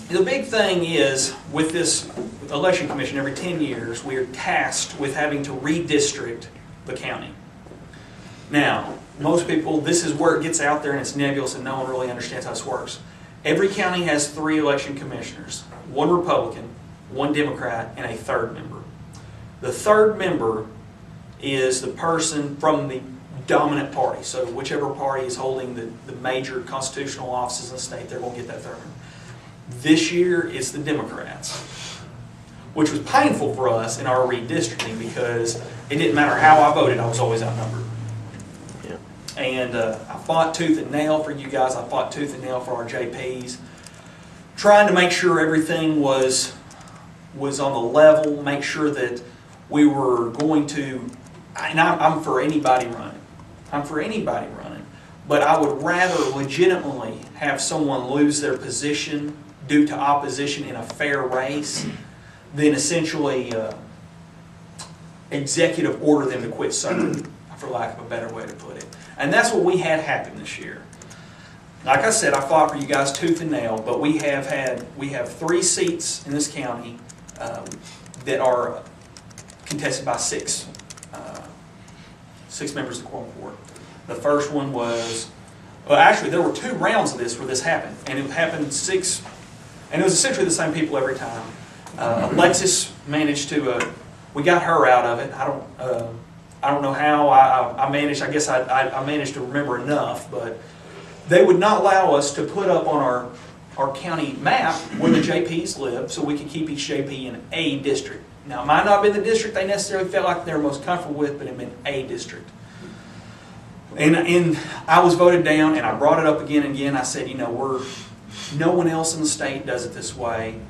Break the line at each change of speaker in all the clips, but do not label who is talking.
The big thing is, with this election commission, every 10 years, we are tasked with having to redistrict the county. Now, most people, this is where it gets out there and it's nebulous and no one really understands how this works. Every county has 3 election commissioners, 1 Republican, 1 Democrat, and a 3rd member. The 3rd member is the person from the dominant party. So whichever party is holding the major constitutional offices in the state, they're going to get that 3rd member. This year, it's the Democrats, which was painful for us in our redistricting because it didn't matter how I voted, I was always outnumbered. Yeah. And I fought tooth and nail for you guys. I fought tooth and nail for our JPs, trying to make sure everything was on the level, make sure that we were going to, and I'm for anybody running. I'm for anybody running. But I would rather legitimately have someone lose their position due to opposition in a fair race than essentially executive order them to quit serving, for lack of a better way to put it. And that's what we had happen this year. Like I said, I fought for you guys tooth and nail, but we have 3 seats in this county that are contested by 6 members of the quorum court. The first one was, well, actually there were 2 rounds of this where this happened, and it happened 6, and it was essentially the same people every time. Alexis managed to, we got her out of it. I don't know how I managed. I guess I managed to remember enough, but they would not allow us to put up on our county map where the JPs live, so we could keep each JP in a district. Now, it might not have been the district they necessarily felt like they were most comfortable with, but it meant a district. And I was voted down, and I brought it up again and again. I said, no one else in the state does it this way.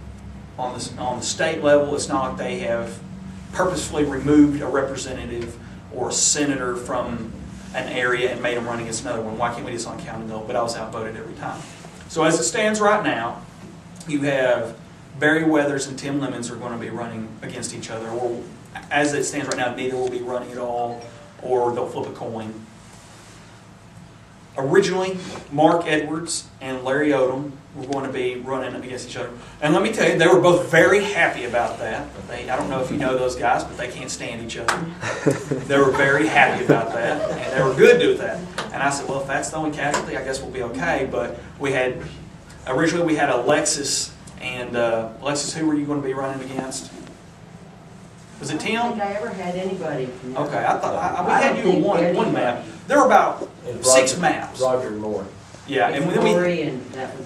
On the state level, it's not like they have purposefully removed a representative or a senator from an area and made them run against another one. Why can't we do this on county level? But I was outvoted every time. So as it stands right now, you have Barry Weathers and Tim Lemons are going to be running against each other. Or as it stands right now, neither will be running at all, or they'll flip a coin. Originally, Mark Edwards and Larry Odom were going to be running against each other. And let me tell you, they were both very happy about that. I don't know if you know those guys, but they can't stand each other. They were very happy about that, and they were good to do that. And I said, well, if that's the only casualty, I guess we'll be okay. But originally we had Alexis, and Alexis, who were you going to be running against? Was it Tim?
I don't think I ever had anybody.
Okay, I thought we had you on one map. There were about 6 maps.
Roger Moore.
Yeah, and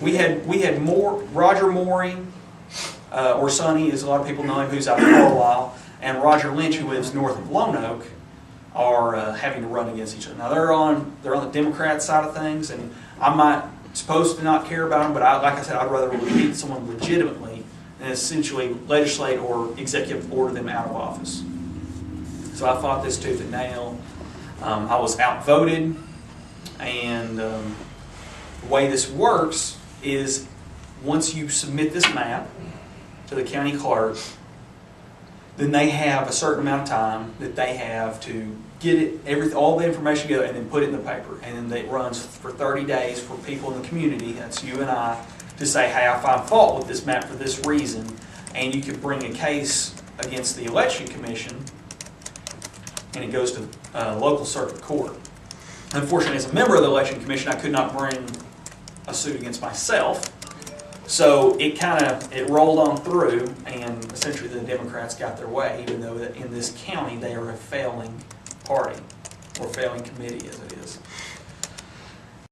we had more Roger Morey, or Sonny, as a lot of people know him, who's out of Carlisle, and Roger Lynch, who lives north of Lonoke, are having to run against each other. Now they're on the Democrat side of things, and I'm not supposed to not care about them, but like I said, I'd rather defeat someone legitimately than essentially legislate or executive order them out of office. So I fought this tooth and nail. I was outvoted, and the way this works is once you submit this map to the county clerk, then they have a certain amount of time that they have to get all the information together and then put it in the paper. And then it runs for 30 days for people in the community, that's you and I, to say, hey, I find fault with this map for this reason. And you can bring a case against the election commission, and it goes to local circuit court. Unfortunately, as a member of the election commission, I could not bring a suit against myself. So it rolled on through, and essentially the Democrats got their way, even though in this county they are a failing party, or failing committee as it is.